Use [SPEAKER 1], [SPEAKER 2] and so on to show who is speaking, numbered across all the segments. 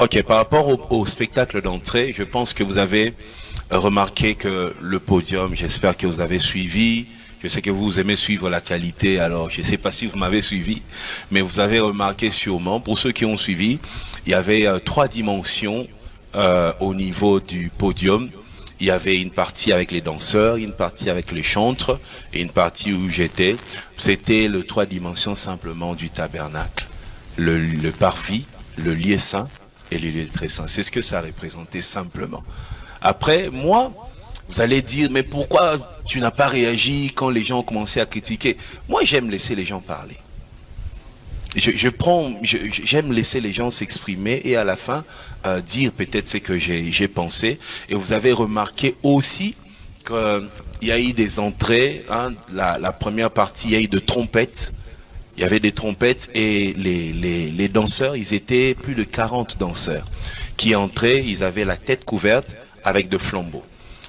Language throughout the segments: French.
[SPEAKER 1] Ok, par rapport au spectacle d'entrée, je pense que vous avez remarqué que le podium, j'espère que vous avez suivi. Je sais que vous aimez suivre la qualité, alors je ne sais pas si vous m'avez suivi, mais vous avez remarqué sûrement, pour ceux qui ont suivi, il y avait trois dimensions au niveau du podium. Il y avait une partie avec les danseurs, une partie avec les chantres et une partie où j'étais. C'était les trois dimensions simplement du tabernacle. Le parvis, le lieu saint et le lieu très saint. C'est ce que ça représentait simplement. Après, moi, vous allez dire, mais pourquoi tu n'as pas réagi quand les gens ont commencé à critiquer? Moi, j'aime laisser les gens parler. J'aime laisser les gens s'exprimer et à la fin dire peut-être ce que j'ai pensé. Et vous avez remarqué aussi qu'il y a eu des entrées, hein, la première partie, il y a eu de trompettes. Il y avait des trompettes et les danseurs, ils étaient plus de 40 danseurs qui entraient, ils avaient la tête couverte avec de flambeaux.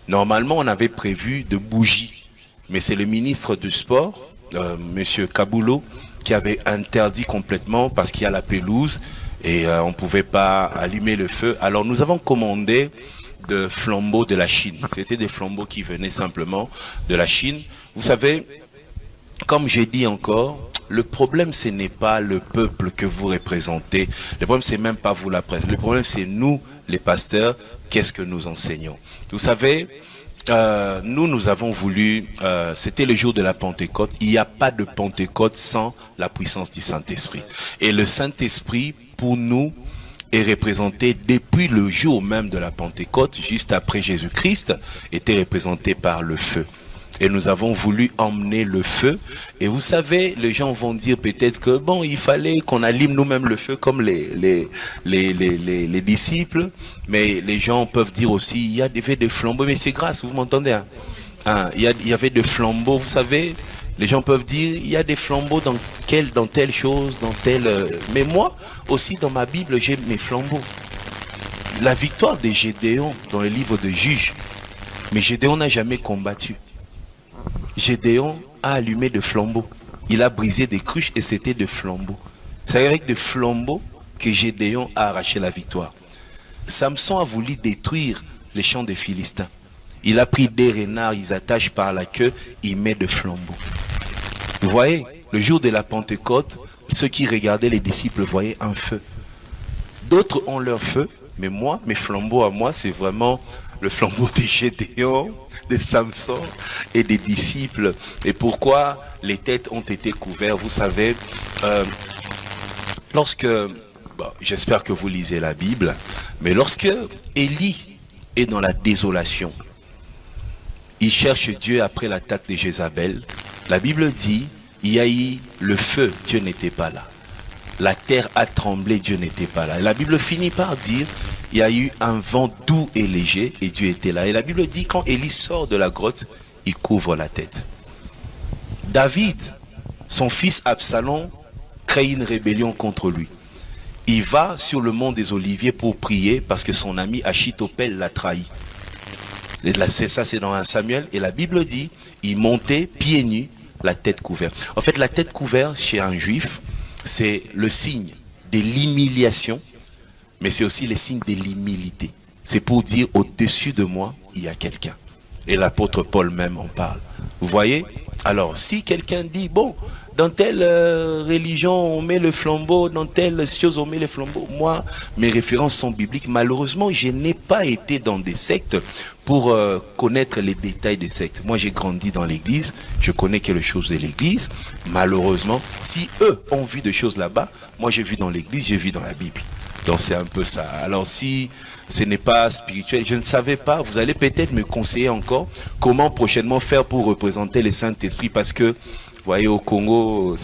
[SPEAKER 1] Normalement, on avait prévu de bougies, mais c'est le ministre du Sport, Monsieur Kaboulou, qui avait interdit complètement parce qu'il y a la pelouse et on ne pouvait pas allumer le feu. Alors nous avons commandé de flambeaux de la Chine. C'était des flambeaux qui venaient simplement de la Chine. Vous savez, comme j'ai dit encore, le problème, ce n'est pas le peuple que vous représentez. Le problème, c'est même pas vous la presse. Le problème, c'est nous, les pasteurs, qu'est-ce que nous enseignons. Vous savez, nous avons voulu, c'était le jour de la Pentecôte. Il n'y a pas de Pentecôte sans la puissance du Saint-Esprit. Et le Saint-Esprit, pour nous, est représenté depuis le jour même de la Pentecôte, juste après Jésus-Christ, était représenté par le feu. Et nous avons voulu emmener le feu. Et vous savez, les gens vont dire peut-être que bon, il fallait qu'on allume nous-mêmes le feu comme les disciples. Mais les gens peuvent dire aussi, il y avait des flambeaux. Mais c'est grâce, vous m'entendez, hein? Il y avait des flambeaux, vous savez. Les gens peuvent dire, il y a des flambeaux dans telle chose, dans telle... Mais moi, aussi dans ma Bible, j'ai mes flambeaux. La victoire de Gédéon dans le livre de Juges. Mais Gédéon n'a jamais combattu. Gédéon a allumé des flambeaux. Il a brisé des cruches et c'était des flambeaux. C'est avec des flambeaux que Gédéon a arraché la victoire. Samson a voulu détruire les champs des Philistins. Il a pris des renards, ils attachent par la queue, il met des flambeaux. Vous voyez, le jour de la Pentecôte, ceux qui regardaient les disciples voyaient un feu. D'autres ont leur feu, mais moi, mes flambeaux à moi, c'est vraiment le flambeau de Gédéon, de Samson et des disciples. Et pourquoi les têtes ont été couvertes? Vous savez, j'espère que vous lisez la Bible, mais lorsque Élie est dans la désolation, il cherche Dieu après l'attaque de Jézabel. La Bible dit, il y a eu le feu, Dieu n'était pas là. La terre a tremblé, Dieu n'était pas là. Et la Bible finit par dire, il y a eu un vent doux et léger et Dieu était là. Et la Bible dit, quand Élie sort de la grotte, il couvre la tête. David, son fils Absalom, crée une rébellion contre lui. Il va sur le mont des Oliviers pour prier parce que son ami Achitophel l'a trahi. Ça, c'est dans 1 Samuel. Et la Bible dit, il montait pieds nus, la tête couverte. En fait, la tête couverte chez un juif, c'est le signe de l'humiliation, mais c'est aussi le signe de l'humilité. C'est pour dire, au-dessus de moi, il y a quelqu'un. Et l'apôtre Paul même en parle. Vous voyez? Alors, si quelqu'un dit, bon, dans telle religion, on met le flambeau, dans telle chose, on met le flambeau. Moi, mes références sont bibliques. Malheureusement, je n'ai pas été dans des sectes pour connaître les détails des sectes. Moi, j'ai grandi dans l'église, je connais quelque chose de l'église. Malheureusement, si eux ont vu des choses là-bas, moi j'ai vu dans l'église, j'ai vu dans la Bible. Donc c'est un peu ça. Alors si ce n'est pas spirituel, je ne savais pas, vous allez peut-être me conseiller encore comment prochainement faire pour représenter le Saint-Esprit, parce que, vous voyez, au Congo,